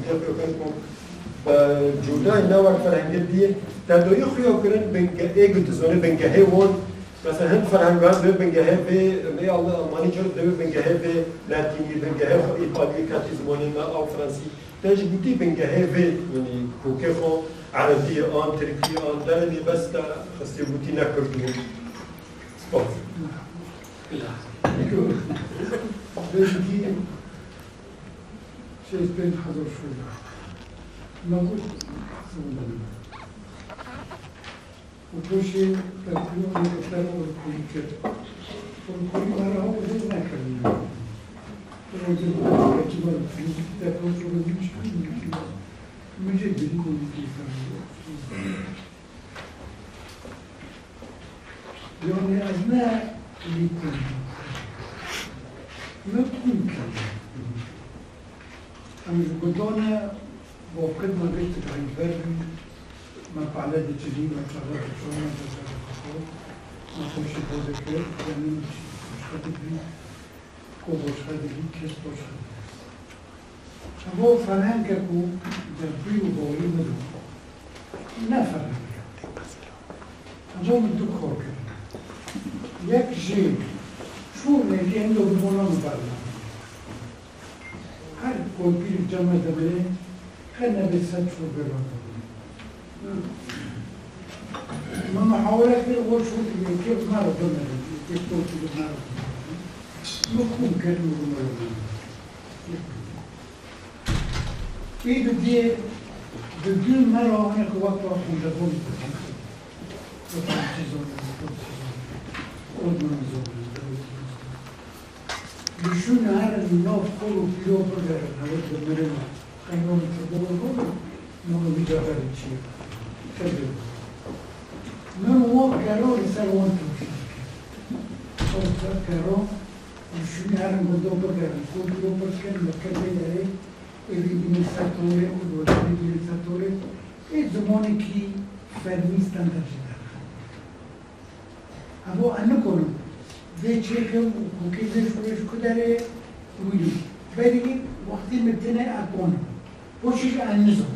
بيتفقوا كنكم بجودة نوع فرهنگ دیه در دوی خویا کرن بنگه ایگو تزونه بنگه وون مثلا هند فرهنگان دو بنگه به می آلمانی جور دو بنگه به لاتینی بنگه ایتالیایی کاتی زمانی ما او فرانسی تاج بودی بنگه به یعنی کوکه خو عربی آن ترکی آن دردی بس تا خستی بودی نکردیم سپاس بلگی شیء بین حضور شده نقول سوندن و توشی ترکیب میکردن و کوی کرد و کوی مرا هم وزیر نکردیم و وزیر که چی باید فیزیک در کنش رو بزنش کنیم میشه بری کنیم یعنی از نه لیکنیم نکن کنیم أنا قدونا وقدنا بيت العنبري ما فعلت جديد ما شغلت شو ما شغلت ما خوش هذا كيف يعني مش خدت بي كوبوش خدت بي كيس بوش هو فلان كأكو جبري وبولي مدو نفر هذا مدو خورك يك شيء شو اللي عنده بمونا مبالغ هر کوئی پیر جمع دبره خلنا بسد شو برا ما محاولة كده غور شو كيف ما رضنا كيف توصل ما رضنا مفهوم كلمة ما رضنا في بدي مرة أنا كوقت واحد جابوني بشون هذا النوع كله فيه بقدر هذا المريض كانوا يتبعون نوع بيجاهر الشيء كذا من هو كارو يسوون توشي أو كارو بشون هذا الموضوع بقدر كله بقدر مكتوب عليه اللي بنساتوري واللي بنساتوري الزمان كي فرميستان تجدا أبو أنا كونو ده شيء وكذا شو كداره ويلي بدي وقتي متنا أكون وشيء النظام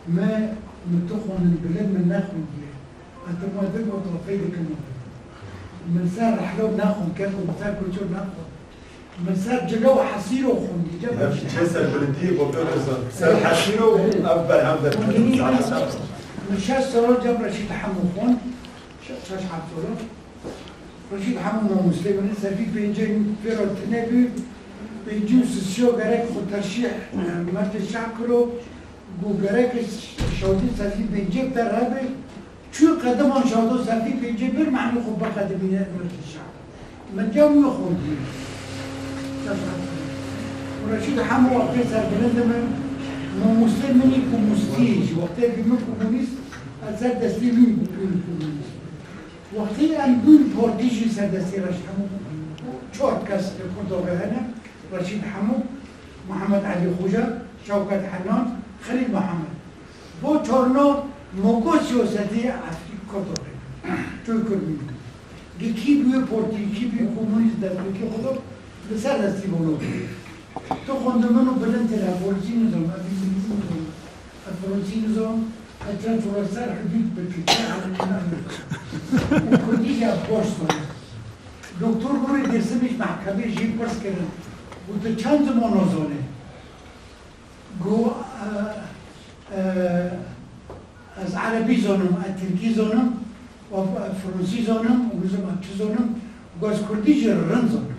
ما متخون البلاد من ناخذ بيه أنت ما تبغى ترفيه كمان من سار حلو ناخذ كيف ومسار كل شيء ناخذ من سار جلو حصيره وخندي جاب جسر بلدي وبدرسان سار حصيره أفضل هم من شاف صار جاب رشيد حموخون شاش حاطوله رشيد حمو مسلم لسه في بيجين فيرو تنبي بيجوس الشو غرق خد ترشيح مرت الشعب كله جو غرق شودي سفي بيجيب ترابي شو قدم عن شودو سفي بيجيب بير معنو خب قدمينه مرت الشعب من جو يخوندي شاش حاطوله ورشيد حمو وقت سر بلندم مو مسلم مني كمستيج وقت بيمو كومونيست أزاد دستيلين كومونيست وقتی انبول پردیشی سردستی رشید حمو چهار کس کردوگه هنه رشید حمو محمد علی خوجا شوکت حنان خلیل محمد با چهارنا موقع سیاستی افریق کردوگه توی کردیم یکی بیو پردی یکی بیو کمونیست دست یکی خدا به سردستی بولو تو خونده منو بلند تر افرانسی نظام افرانسی نظام حتى فرنسا حدود بالفكرة على النظام وكردية بورصة دكتور بروي درسمش محكمة جيب برس كرن وده چند مناظره جو از عربي زونم التركي زونم وفرنسي زونم وزم أكتش زونم وقاز كردية رن زونم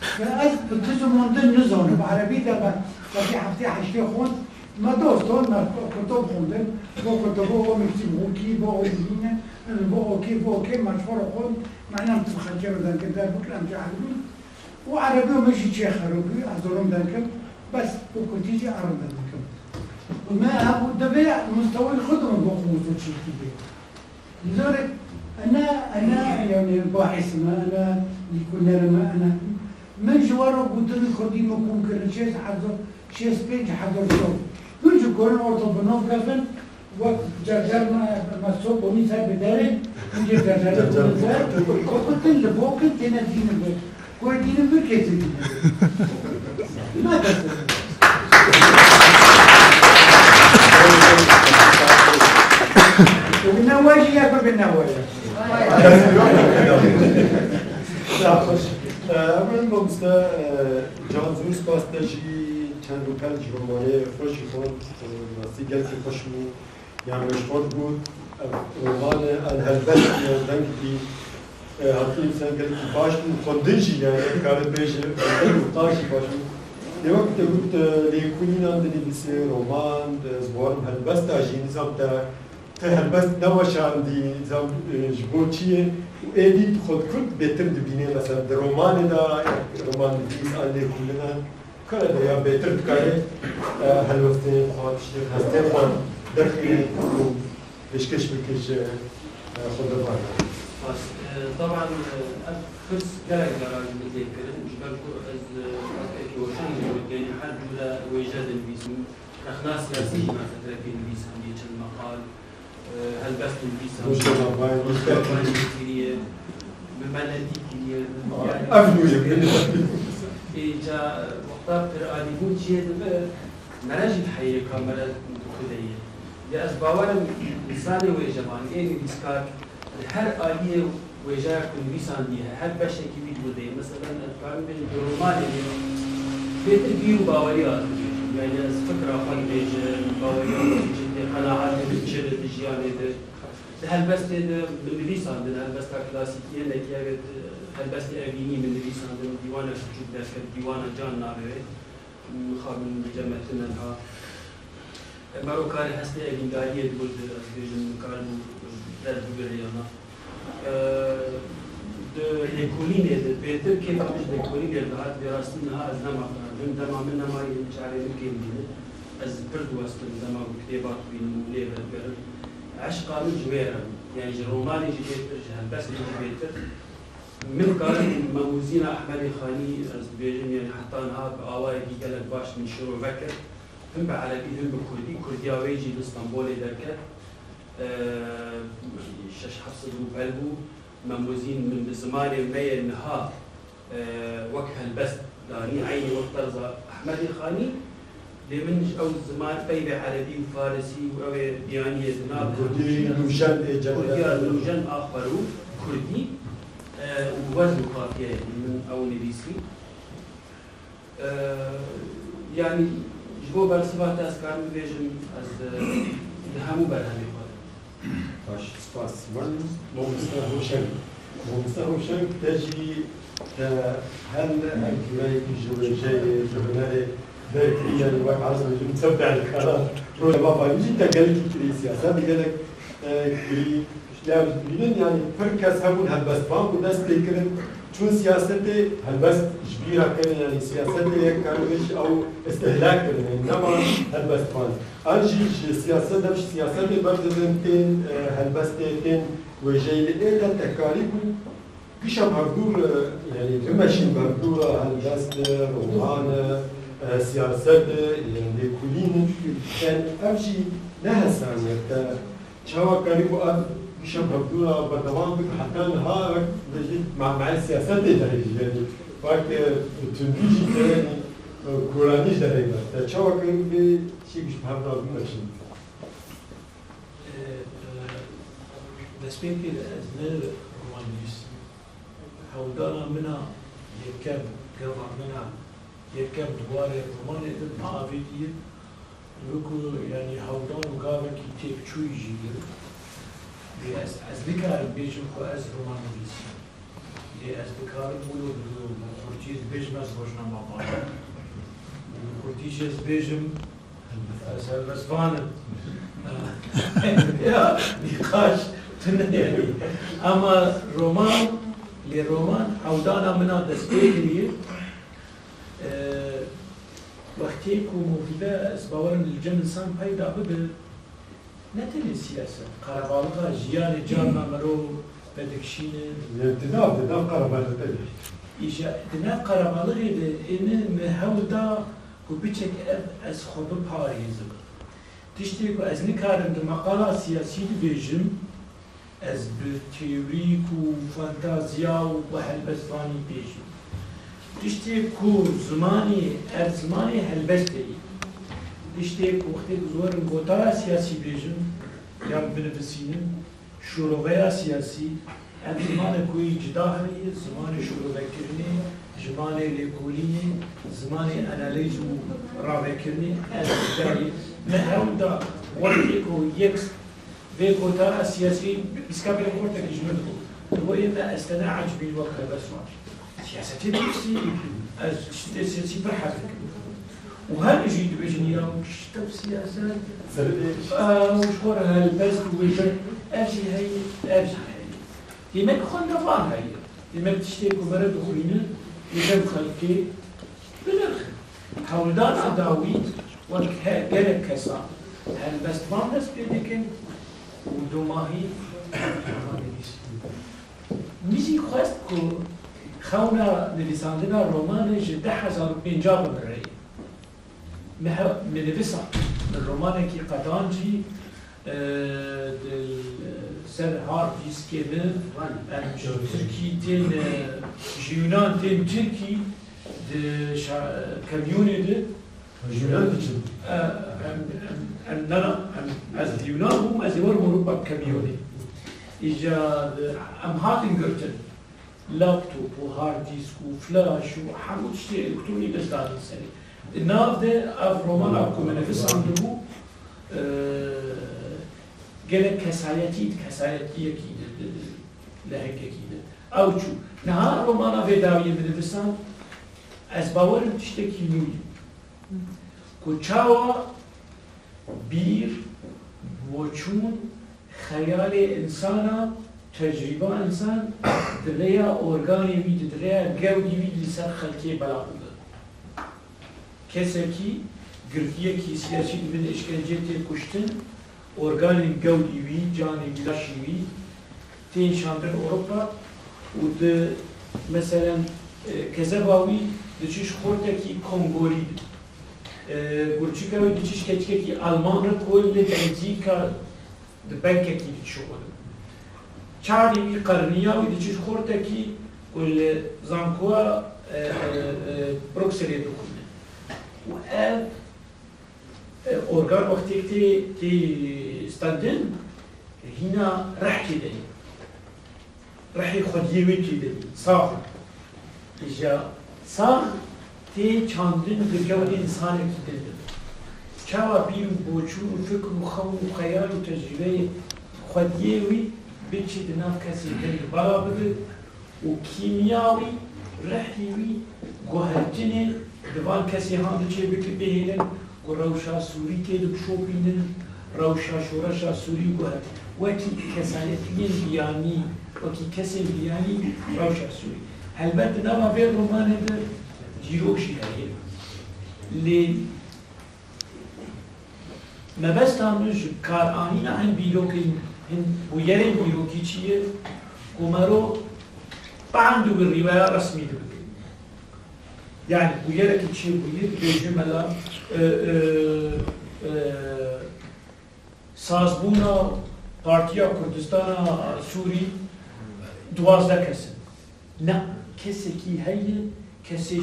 فأز بتجو مندن نزونم عربي ده في حفتي حشتي خون ما دوستان ما كتاب خوندن با کتابا میگیم هوکی با اولینه با اوکی مشهور خون معنی تفخر دن که در بکرم جهلی و عربی ماشي چه خرابی از دارم دن که بس با کتیجی عرب دن که ما ابو دبي مستوى خودم با خودم چی دیگه لذلك انا يعني باحث ما انا يكون لنا انا من جواره قلت لي خدي ممكن كل شيء حضر شيء سبيج حضر شو كل كون أوتو بنوف كفن وجرجر ما صوب وني سر بداره نجي جرجر وقت اللي بوقت تنا دين البيت کوی دینم bir kez edin. Ne dersin? وبالنواجي ياكل بالنواجي. من بمسته جانزوس باستجی چند و پنج رمانه خوشی خود راستی گل که خوشمو یعنی خود بود رمان الهلبست یا دنگی حتی انسان گل که باش بود خودنجی یعنی کار بیشه قاشی باش بود یه وقت بود لیکونین آن دنیسی رمان زبان هلبست آجی نظام تا هلبست نواشاندی نظام جبوچیه ایدی خود کرد بهتر دبینه مثلا در رمان دا رمان دیز آن لیکونین کار دا یا بهتر کاره هلوسته خواد شیر هسته خواد دخیل و بشکش بکش خود بار. طبعا فرس جلك جراج متذكر مش بالكو از كيوشن يعني حد ولا وجاد البيسم اخنا سياسي ما تتركي البيسم بيتش المقال هل بس البيسم مش طبعا كثير بملدي كثير يعني افنو جا وقت الاديبون شيء مراجع حي كاميرا خديه يا اسباوان انساني وجمان يعني بيسكار هر آلية وجاء كنبيسان ديها هر بشر كبير بودي مثلا الفهم بالرومان اللي بيت بيو باوريات يعني فكرة خل بيج باوريات جد قناعات بتشد الجيان ده هل بس ده بالنبيسان ده هل بس كلاسيكية لك يا هل بس أبيني من النبيسان ده ديوانة شوف ده ديوانة جان نابه مخاب من جمعتنا لها مروكاري حسني أبين دارية تقول بيجن كارو در بگریانا لیکولینه ده بهتر که فهمش لیکولینه ده هات براستی نه از نما من تمام نما یچاره میکنیم دینه از برد واسطه نما کتابات بین مولی بر عشق من جویرم یعنی رومانی جبهتر جهان بس جبهتر من قارن موزين احمد خاني از بيجن يعني حتى نها بآوائي دي قالك باش من شروع بكر هم بعربي هم بكردي كردياوي جي باسطنبول دركت شش حفص بقلبه مموزين من زمان المية النها وجه البست داني عيني وطرزة أحمد خاني لمن أو زمان بيبي عربي وفارسي وأو ديانية زناب كردي لوجان كردي لوجان آخرو كردي ووزن قافية من أو نبيسي يعني جبو برسبات أسكان بيجن از همو برهمی باش سپاس من مامۆستا هۆشنگ تەجی هەر ئەنکرایەکی ژوێژەیە دەکریان وەک عەزم تەبع الکارا ڕۆژە باباویجی تەگەلێکی کری سیاسە دیگەلێک کری بینن یعنی پڕ کەس هەبوون هەلبەستبان بوو دەست پێکردن چون سیاسەتێ هەلبەست ژبیرەکەن یعنی سیاسەتێ یەک کارۆش ئەو ئەستهلاکردن نەما هەلبەستبان آنجی سیاست دمش سیاست بردن تین هلبسته تین وجهی لیده تکاری بود پیشم هردور یعنی دمشین بردور هلبست رومان سیاست یعنی کلین کن افجی نه هستند تا چهار کاری بود پیشم هردور بردوام بود حتی نها بجید مع سیاست داره یعنی وقت تندیجی داره کورانیش داره تا چهار کاری به چیش بهراد میشیم. دەستپێکی ئەس ڕۆمانیست هەولدانا منە یەکەم گەڵا منە یەکەم دووارێ ڕۆمانێتر ئاڤێتیە وەکو یعنی هەولدان و گاوێکی تێکچوویژی کرد ئەس بکارم بێژم خۆ ئەس ڕۆمانیست ئەس بکارم ولو قورتیز بێژم ئەس ڕۆژنامەوانە قورتیش ئەس بێژم ئەس هەلبەستبانم یا نقاش تنهي اما رومان لرومان عودانا منا دستيري وقتيكو موجودة اسبوعا الجن انسان پیدا بده نتني السياسة قربالغا جيان جارنا مرو بدكشين تناب قربالغا إيجا تناب قربالغا إن مهودا وبيتشك از خود پاريزم تشتري از نكارم المقالة السياسية بيجم از بتيوريك وفانتازيا وهالبسطاني بيجم تشتی کو زمانی زمانی هلبستی تشتی کو وقتی زور گوتا سیاسی بیجن یا بنفسینن شروع سیاسی زمان کوی جدا هایی زمان شروع کرنی زمان لیکولی زمان انالیز و رابع کرنی از داری مهم دا وقتی کو یک به گوتا سیاسی بسکابی خورده که جمعه دو این استنا عجبی الوقت بس ما سياسة نفسي سياسي برحة وهل يجي بجنيا وكشتب سياسات وشكور هالبز ويجر أجي هاي يمك خلنا فان هاي يمك تشتكي برد خوينا يجب خلقي بالآخر حولدان عداوي وك جلك كسا هالبز فان بس بيدكن ودوماهي ميزي خواست كو خونا نویسندنا رمان جده 1050 بمره منویسا الرمان کی قدانجی سر هاردیس کمه ترکی تین جیونان تین ترکی کمیونی ده جولان دچن از دیونان هم از ایوار مروبا کمیونی ایجا ام هاتین گرتن لابتوب وهارد ديسك وفلاش وحمود شيء الكتروني بس دار السنة. الناف ده أف رومان أبكو منافس عنده قال كسايتي أكيد لهيك أكيد أو شو نهار رومان في داوية منافسان أسبوعر تشتكي نوي كوتشاوا بير وشون خيال إنسانا تجربه انسان دریا ارگانی وید دریا گودی وید لسر خلقی بلا بوده کسی کی گرفتیه کی سیاسی من اشکنجه تی کشتن ارگانی گودی وید جانی گلاشی وید تین شاندر اروپا و ده مثلا کذباوی دچیش خورده کی کنگوری گرچی که دچیش کچکه کی آلمان را کل بلژیکا ده بنک کی شغل چاری قرنیا و دیچش خورده کی کل زانکوا بروکسلی بکنه و ارگان وقتی که استندن هنا رح كده رح يخديوي كده صح إجا صح تي چاندن برجال إنسان كده چاوا بيو بوچو فكر وخو وخيال وتجربة خديوي بيتشي دناف كسي دل بلا بده وكيمياوي رحيوي جوهرتني دوان كسي هان دشي بك بهيلن وروشا سوري تيد بشوبينن روشا شورشا سوري جوهر وكي كسالتين بياني وكي كسي بياني روشا سوري هل بد نما في الرومان هذا جيروشي هاي اللي ما بس تامش كار آنينا عن بيروكين هن ويري بيروكي چيه كمارو بعندو بالرواية رسمي ده يعني ويرك چيه وير بجملة سازبونا پارتیا کردستان سوری 12 کسی نه کسی کی هیه کسی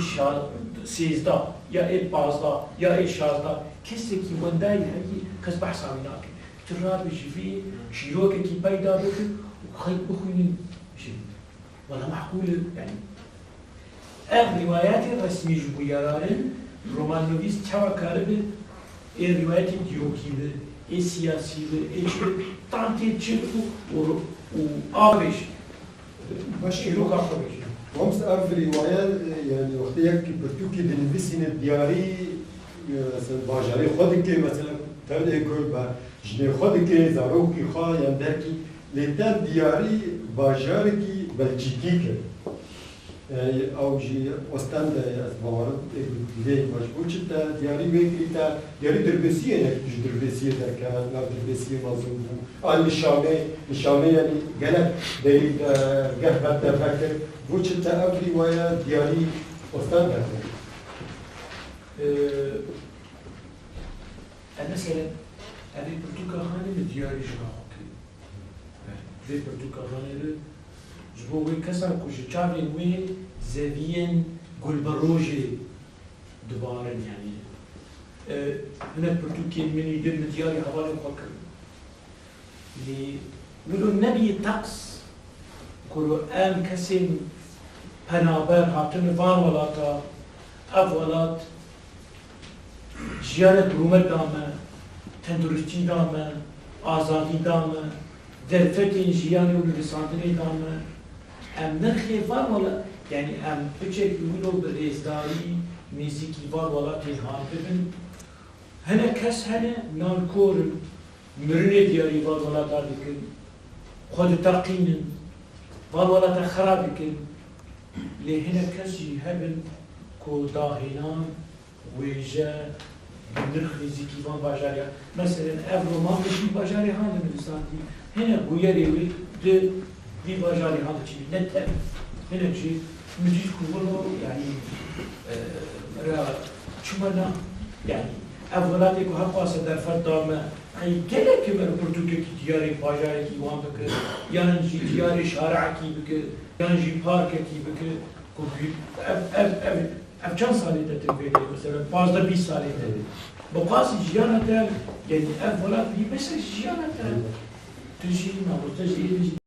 13 یا 15 یا 16 کسی کی وندای هیه کس بحث عمینا که ترار بشی فی شیروک کی پیدا بکن و خیلی بخونین شی ولا معقوله يعني الروايات الرسمية جبوياران رومان نويس تشاوا كاربه الروايات ديوكيبه السياسية تانتي تشوفوا وآبش باش شيروك آبش وامس أعرف الروايات يعني وقت يكي برتوكي دنبسين الدياري مثلا باجاري خودك مثلا تابع يقول با جني خودك زاروكي خا يندكي لتا دياري باجاركي بلجيكي او جي استند باورد ليه مجبور شتا دياري ويكريتا دياري دربسيه يعني تج دربسيه دركان لا دربسيه مظلوم الشامي يعني قالك ديري قهبه تفكر وشتا افري ويا دياري استند مثلا أنا برتقالي مدياري جراحك في برتقالي جبوي كسر كوش تشارلي وين زاويين گل بروجي دبارن يعني هنا برتوكي من يدير مدياري حوالي فكر لي ولو النبي طقس كلو ام كسم پنابر هاتن فان ولاتا اف ولات جيانة برومت دامه تندرستی دامه آزادی دامه درفتین جیانی و لساندنی دامه ام نرخی فان ولا يعني ام بچه ولو برزداری میزیکی وان ولا تنهان ببین هنا کس هنا نانکور مرنه دیاری وان ولا دار بکن خود تقینن وان ولا تخراب بکن لی هنا کسی هبن کو داهنان ویجه نرخ نزیکی وان باجاریا مثلا افرومان بشی باجاری هان دمستانی هنا گویری وی دی باجاری هان چی نتر هنا چی مجيز كله يعني شمنا يعني أولادك وهقوا صدر فردام أي كلا كبر برتوكي تياري باجاري كي وان بك يانجي تياري شارع كي بك يانجي بارك كي بك كوبي أف كم سالي تتبعي مثلا 15-20 سالي تتبعي بقاسي جيانا تال يعني أولاد بي بس جيانا تال تجي ما تجي